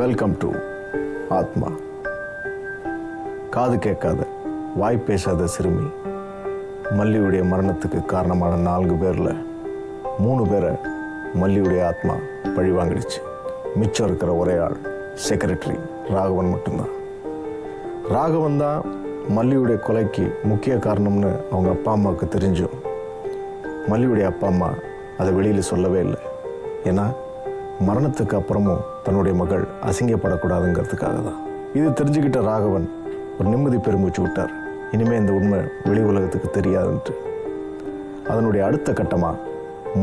Welcome to ஆத்மா. காது கேட்காத வாய் பேசாத சிறுமி மல்லியுடைய மரணத்துக்கு காரணமான 4 பேரில் 3 பேரை மல்லியுடைய ஆத்மா பழி வாங்கிடுச்சு. மிச்சம் இருக்கிற ஒரே ஆள் செக்ரட்டரி ராகவன் மட்டும்தான். ராகவன் தான் மல்லியுடைய கொலைக்கு முக்கிய காரணம்னு அவங்க அப்பா அம்மாவுக்கு தெரிஞ்சும் மல்லியுடைய அப்பா அம்மா அதை வெளியில் சொல்லவே இல்லை. ஏன்னா மரணத்துக்கு அப்புறமும் தன்னுடைய மகள் அசிங்கப்படக்கூடாதுங்கிறதுக்காக தான். இது தெரிஞ்சுக்கிட்ட ராகவன் ஒரு நிம்மதி பெருமூச்சு விட்டார். இனிமேல் இந்த உண்மை வெளி உலகத்துக்கு தெரியாதுன்ட்டு. அதனுடைய அடுத்த கட்டமாக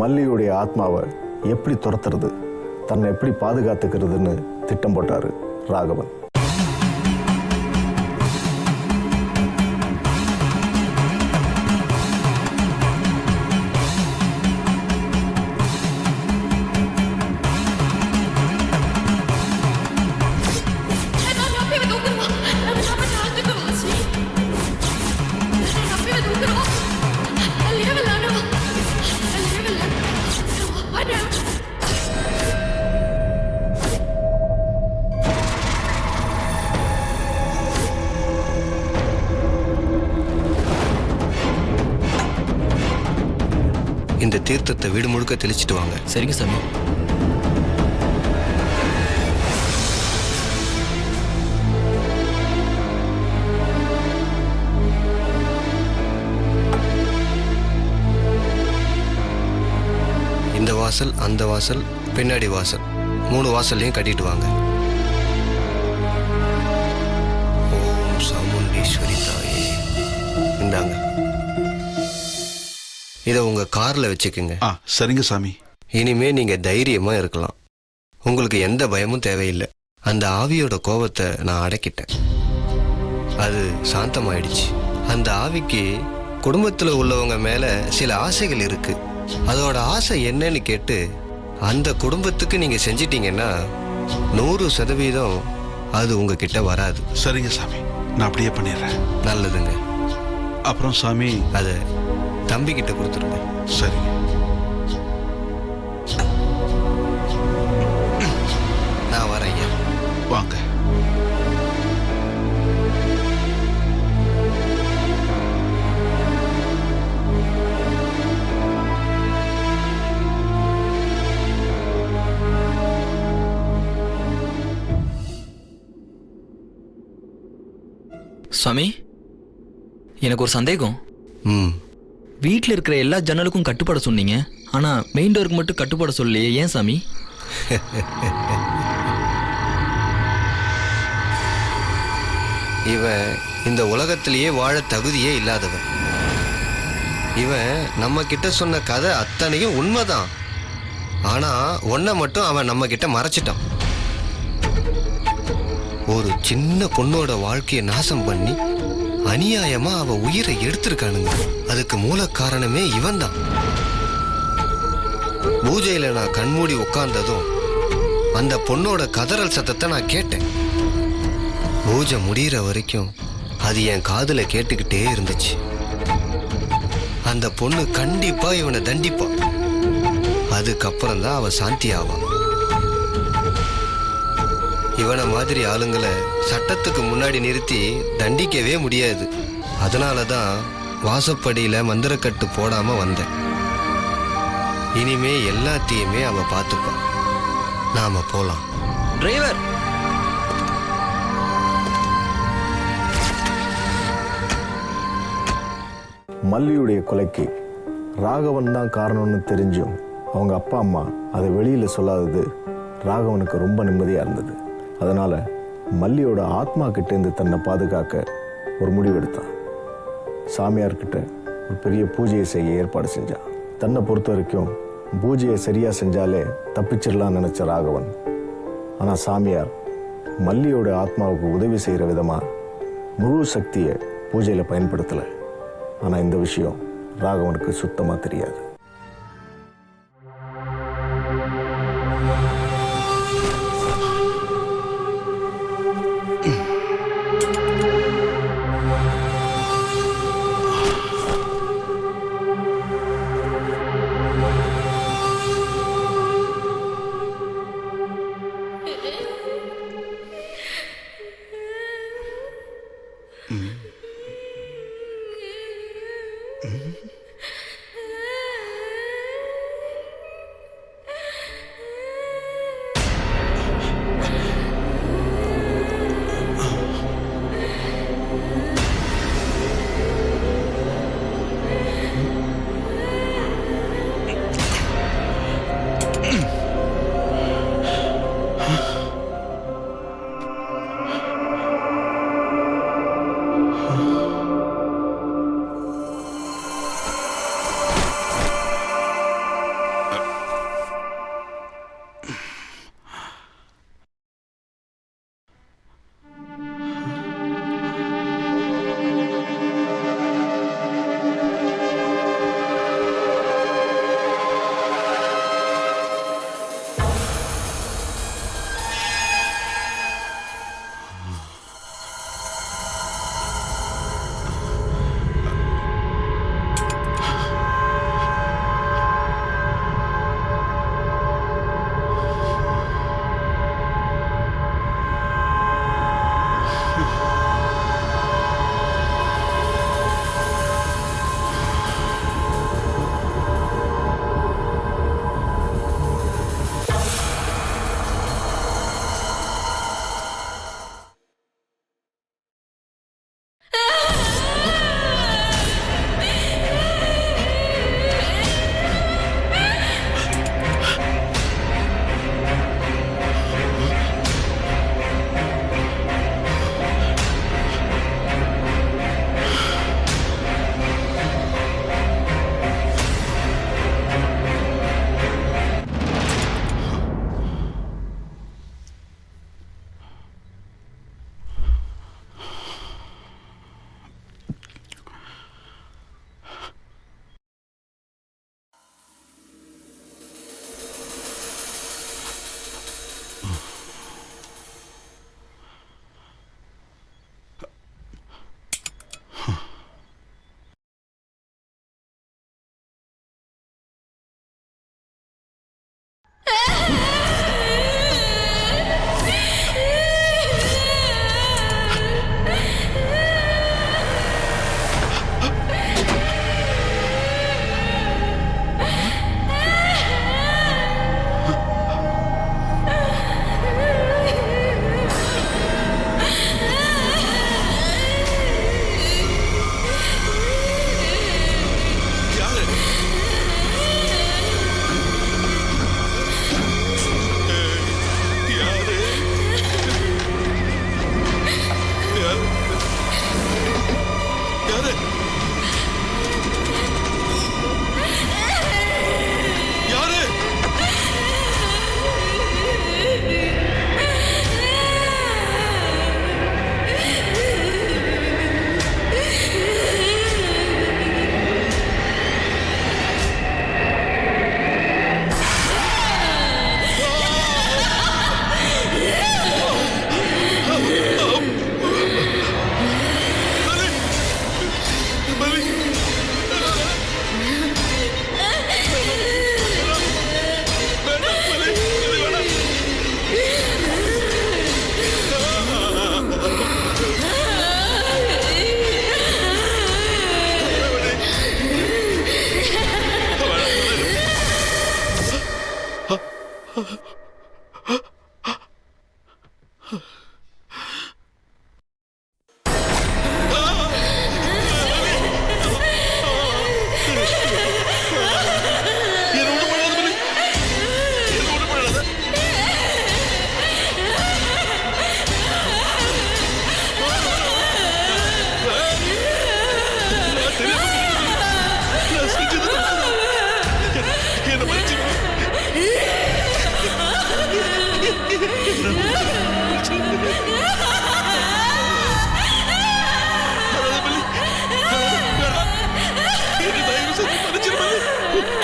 மல்லியுடைய ஆத்மாவை எப்படி துரத்துறது, தன்னை எப்படி பாதுகாத்துக்கிறதுன்னு திட்டம் போட்டார் ராகவன். இந்த தீர்த்தத்தை வீடு முழுக்க தெளிச்சிட்டு வாங்க. சரிங்க சாமி. இந்த வாசல், அந்த வாசல், பின்னாடி வாசல், 3 வாசல்லையும் கட்டிட்டு வாங்க. ஓம் சாமுண்டீஸ்வரி தாயே. இந்தாங்க, இதை உங்க கார்ல வச்சுக்குங்க. சரிங்க சாமி. இனிமே நீங்க தைரியமா இருக்கலாம். உங்களுக்கு எந்த பயமும் தேவையில்லை. அந்த ஆவியோட கோபத்தை நான் அடக்கிட்டேன். அது சாந்தமாயிடுச்சு. அந்த ஆவிக்கு குடும்பத்துல உள்ளவங்க மேல சில ஆசைகள் இருக்கு. அதோட ஆசை என்னன்னு கேட்டு அந்த குடும்பத்துக்கு நீங்க செஞ்சிட்டீங்கன்னா 100% அது உங்ககிட்ட வராது. சரிங்க சாமி, நான் அப்படியே பண்ணிடுறேன். நல்லதுங்க. அப்புறம் சாமி, அதை தம்பி கிட்ட கொடுத்துருங்க. சரிங்க. நான் வரேன் ஐயா. வாங்க. சுவாமி, எனக்கு ஒரு சந்தேகம். வீட்டில் இருக்கிற எல்லா ஜன்னலுக்கும் கட்டுப்பட சொன்னீங்க, ஆனா மெயின் டோருக்கு மட்டும் கட்டுப்பட சொல்லலையே, ஏன் சாமி? இவன் இந்த உலகத்திலேயே வாழ தகுதியே இல்லாதவன். இவன் நம்ம கிட்ட சொன்ன கதை அத்தனையும் உண்மைதான். ஆனா ஒன்ன மட்டும் அவன் நம்ம கிட்ட மறைச்சிட்டான். ஒரு சின்ன பொண்ணோட வாழ்க்கையை நாசம் பண்ணி அநியாயமா அவ உயிரை எடுத்திருக்கானுங்க. அதுக்கு மூல காரணமே இவன் தான். பூஜையில நான் கண்மூடி உட்கார்ந்ததும் அந்த பொண்ணோட கதறல் சத்தத்தை நான் கேட்டேன். பூஜை முடிகிற வரைக்கும் அது என் காதுல கேட்டுக்கிட்டே இருந்துச்சு. அந்த பொண்ணு கண்டிப்பா இவனை தண்டிப்பா. அதுக்கப்புறம் தான் அவ சாந்தி ஆவா. இவனை மாதிரி ஆளுங்களை சட்டத்துக்கு முன்னாடி நிறுத்தி தண்டிக்கவே முடியாது. அதனாலதான் வாசப்படியில மந்திரக்கட்டு போடாம வந்தேன். இனிமே எல்லாத்தையுமே அவ பார்த்துப்பா. நாம போலாம். டிரைவர், மல்லியுடைய கொலைக்கு ராகவன் தான் காரணம்னு தெரிஞ்சும் அவங்க அப்பா அம்மா அதை வெளியில் சொல்லாதது ராகவனுக்கு ரொம்ப நிம்மதியாக இருந்தது. அதனால் மல்லியோட ஆத்மா கிட்டேருந்து தன்னை பாதுகாக்க ஒரு முடிவெடுத்தான். சாமியார்கிட்ட ஒரு பெரிய பூஜையை செய்ய ஏற்பாடு செஞ்சான். தன்னை பொறுத்த வரைக்கும் பூஜையை சரியாக செஞ்சாலே தப்பிச்சிடலான்னு நினச்ச ராகவன், ஆனால் சாமியார் மல்லியோட ஆத்மாவுக்கு உதவி செய்கிற விதமாக முழு சக்தியை பூஜையில் பயன்படுத்தலை. ஆனால் இந்த விஷயம் ராகவனுக்கு சுத்தமாக தெரியாது.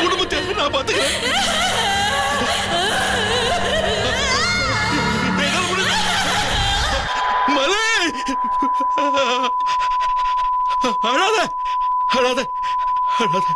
குடும்பத்தை நான் பாத்துக்கிறேன். மலை அழாத அழாத அழாத.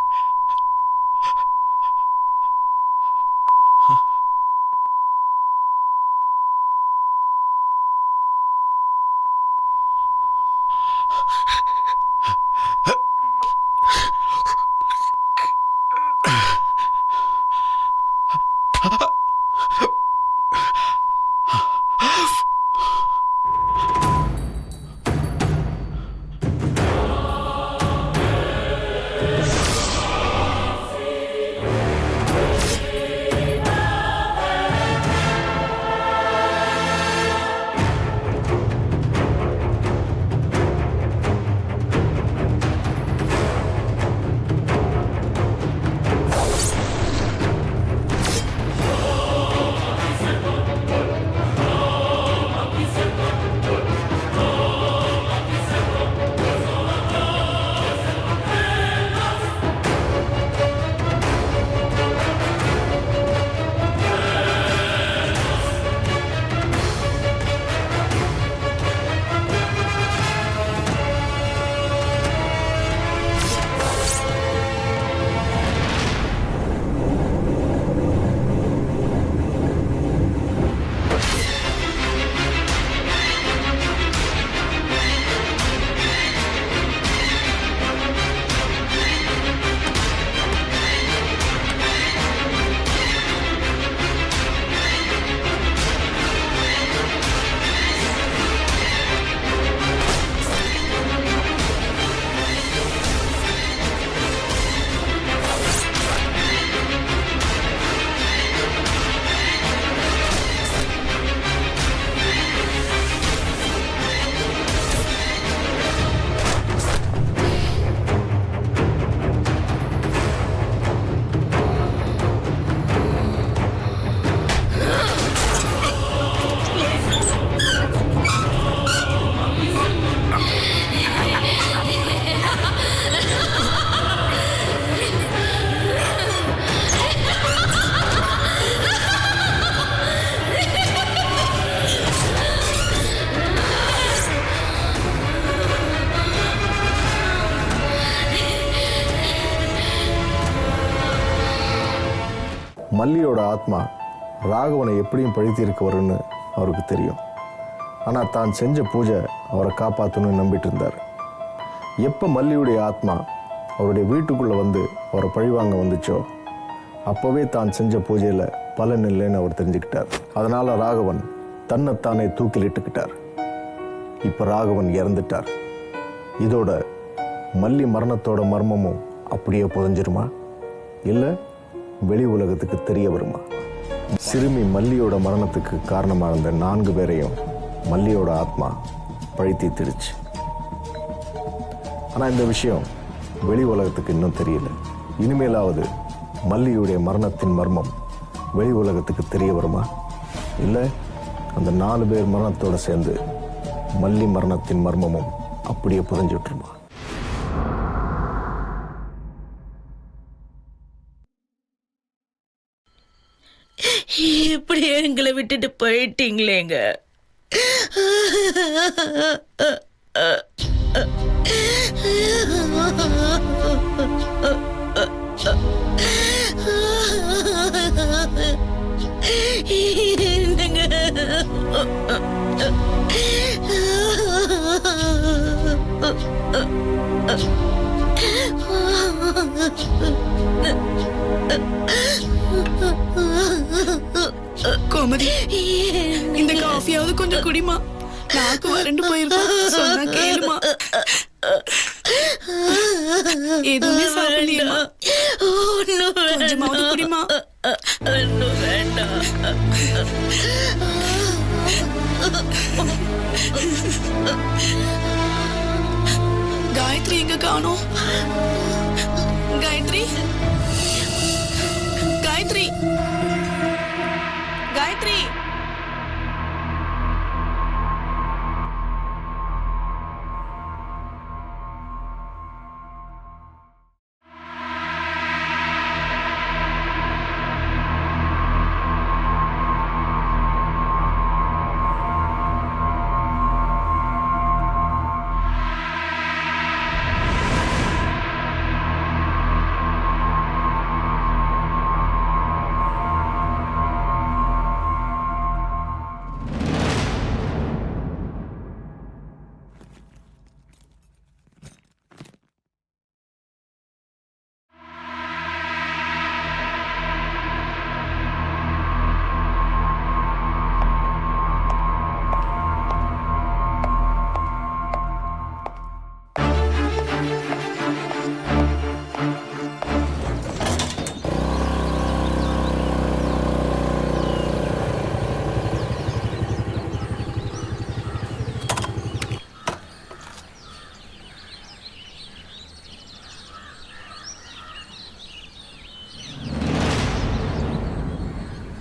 மல்லியோட ஆத்மா ராகவனை எப்படியும் பழித்திருக்க வரும்னு அவருக்கு தெரியும். ஆனால் தான் செஞ்ச பூஜை அவரை காப்பாற்றணும்னு நம்பிட்டு இருந்தார். எப்போ மல்லியுடைய ஆத்மா அவருடைய வீட்டுக்குள்ளே வந்து அவரை பழிவாங்க வந்துச்சோ அப்போவே தான் செஞ்ச பூஜையில் பலன் இல்லைன்னு அவர் தெரிஞ்சுக்கிட்டார். அதனால் ராகவன் தன்னைத்தானே தூக்கிலிட்டுக்கிட்டார். இப்போ ராகவன் இறந்துட்டார். இதோட மல்லி மரணத்தோட மர்மமும் அப்படியே புதஞ்சிருமா, இல்லை வெளி உலகத்துக்கு தெரிய வருமா? சிறுமி மல்லியோட மரணத்துக்கு காரணமாக இருந்த 4 பேரையும் மல்லியோட ஆத்மா பழித்தீர்த்திடுச்சு. ஆனால் இந்த விஷயம் வெளி உலகத்துக்கு இன்னும் தெரியல. இனிமேலாவது மல்லியுடைய மரணத்தின் மர்மம் வெளி உலகத்துக்கு தெரிய வருமா, இல்லை அந்த 4 பேர் மரணத்தோடு சேர்ந்து மல்லி மரணத்தின் மர்மமும் அப்படியே புதஞ்சு விட்டுருமா? இப்படி எங்களை விட்டுட்டு போயிட்டீங்களேங்க. என்னங்க கோமதி, இந்த காஃபியாவது கொஞ்சம் குடிமா. நாக்கு வறண்டு போயிருக்கா, சொன்னா கேளுமா. எதுவுமே சாப்பிடலையேம்மா, கொஞ்சமாவது குடிமா. வேண்டாம். காயத்ரி எங்க காணோம்? காயத்ரி, காயத்ரி, காயத்ரி.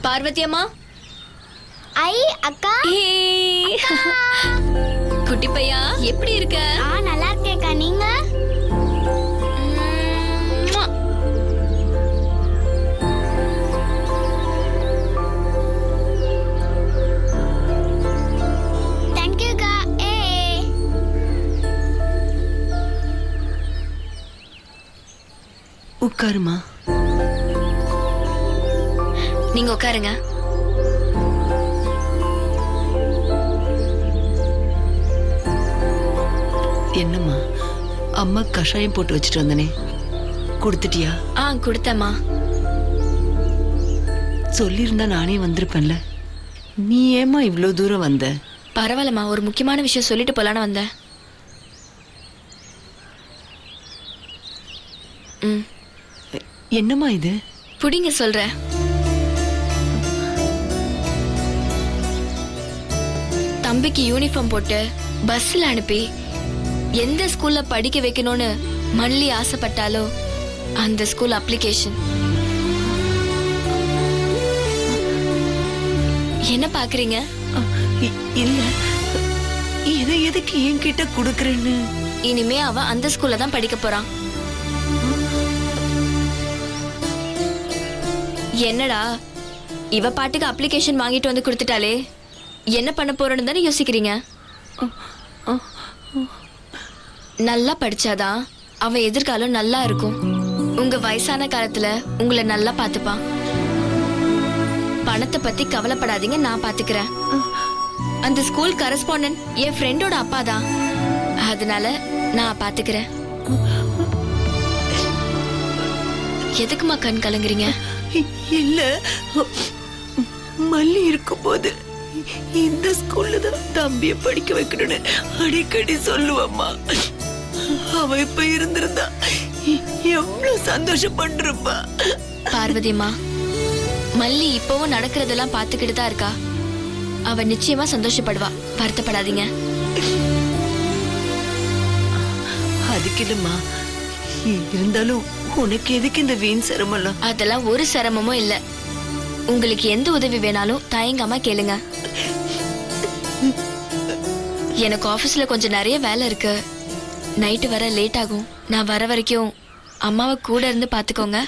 பார்வதி அம்மா. ஐ அக்கா. குட்டி பையா, எப்படி இருக்க? நல்லா இருக்கேக்கா, நீங்க? தேங்க்யூக்கா. உட்காருமா. நீங்க உட்காருங்க. என்னம்மா, அம்மா கஷாயம் போட்டு வச்சுட்டு வந்தனே, கொடுத்துட்டியா? கொடுத்தம்மா. சொல்லியிருந்தா நானே வந்திருப்பேன்ல. நீ ஏமா இவ்வளோ தூரம் வந்த? பரவாயில்லம்மா, ஒரு முக்கியமான விஷயம் சொல்லிட்டு போலான்னு வந்தேன். என்னம்மா இது? புடிங்க சொல்றேன். தம்பிக்கு யூனிஃபார்ம் போட்டு பஸ்ல அனுப்பி எந்த ஸ்கூல்ல படிக்க வைக்கணும்னு மல்லி ஆசைப்பட்டாலோ அந்த ஸ்கூல் அப்ளிகேஷன். என்ன பாக்குறீங்க? இல்ல, இதை எதுக்கு என்கிட்ட குடுக்கறேன்னு? இனிமே அவ அந்த ஸ்கூல்ல தான் படிக்க போறான். என்னடா இவ பாட்டுக்கு அப்ளிகேஷன் வாங்கிட்டு வந்து கொடுத்துட்டாலே, என்ன பண்ண போறோன்னு தானே யோசிக்கிறீங்க? நல்லா படிச்சாதான் அவன் எதிர்காலம் நல்லா இருக்கும். உங்க வயசான காலத்துல உங்களை நல்லா பாத்துப்பான். பணத்தை பத்தி கவலைப்படாதீங்க, நான் பாத்துக்கிறேன். அந்த ஸ்கூல் கரஸ்பாண்டன்ட் என் ஃப்ரெண்டோட அப்பா தான், அதனால நான் பாத்துக்கிறேன். எதுக்குமா கண் கலங்குறீங்க? இல்ல, மல்லி இருக்கும்போது இந்த ஸ்கூல்ல தான் தம்பிய படிக்க வைக்கணும்னு அடிக்கடி சொல்லுவம்மா. அவ இப்ப இருந்திருந்தா எவ்வளவு சந்தோஷப்பட்டிருப்பா. பார்வதிமா, மல்லி இப்பவும் நடக்கிறதெல்லாம் பாத்துக்கிட்டு தான் இருக்கா. அவ நிச்சயமா சந்தோஷப்படுவா, வருத்தப்படாதீங்க. அதுக்கு இல்லம்மா, இருந்தாலும் உனக்கு எதுக்கு இந்த வீண் சிரமம்? அதெல்லாம் ஒரு சிரமமும் இல்ல. உங்களுக்கு எந்த உதவி வேணாலும் தயங்காம கேளுங்க. எனக்கு ஆபீஸ்ல கொஞ்சம் நிறைய வேலை இருக்கு. நைட்டு வர லேட் ஆகும். நான் வர வரைக்கும் அம்மாவை கூட இருந்து பாத்துக்கோங்க.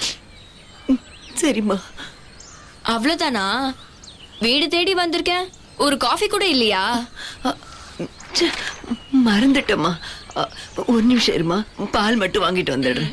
சரிம்மா. அவ்வளவுதானா? வீடு தேடி வந்திருக்கேன், ஒரு காஃபி கூட இல்லையா? மறந்துட்டம்மா, ஒரு நிமிஷம் இருமா, பால் மட்டும் வாங்கிட்டு வந்துடுறேன்.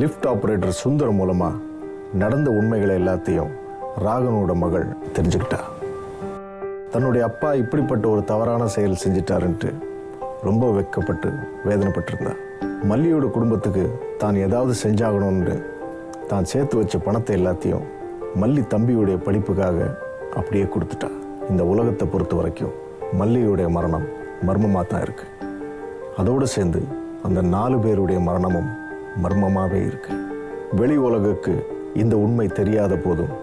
லிஃப்ட் ஆபரேட்டர் சுந்தர் மூலமா நடந்த உண்மைகளை எல்லாத்தையும் ராகவனோட மகள் தெரிஞ்சுக்கிட்டா. தன்னுடைய அப்பா இப்படிப்பட்ட ஒரு தவறான செயல் செஞ்சிட்டாருன்ட்டு ரொம்ப வெட்கப்பட்டு வேதனைப்பட்டிருந்தா. மல்லியோட குடும்பத்துக்கு தான் ஏதாவது செஞ்சாகணும்னு தான் சேர்த்து வச்ச பணத்தை எல்லாத்தையும் மல்லி தம்பியுடைய படிப்புக்காக அப்படியே கொடுத்துட்டா. இந்த உலகத்தை பொறுத்த வரைக்கும் மல்லியுடைய மரணம் மர்மமாக தான் இருக்கு. அதோடு சேர்ந்து அந்த 4 பேருடைய மரணமும் மர்மமாகவே இருக்கு. வெளி உலகுக்கு இந்த உண்மை தெரியாத போதும்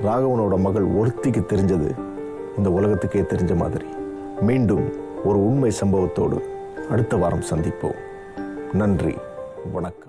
ராகவனோட மகள் ஒருத்திக்கு தெரிஞ்சது இந்த உலகத்துக்கே தெரிஞ்ச மாதிரி. மீண்டும் ஒரு உண்மை சம்பவத்தோடு அடுத்த வாரம் சந்திப்போம். நன்றி, வணக்கம்.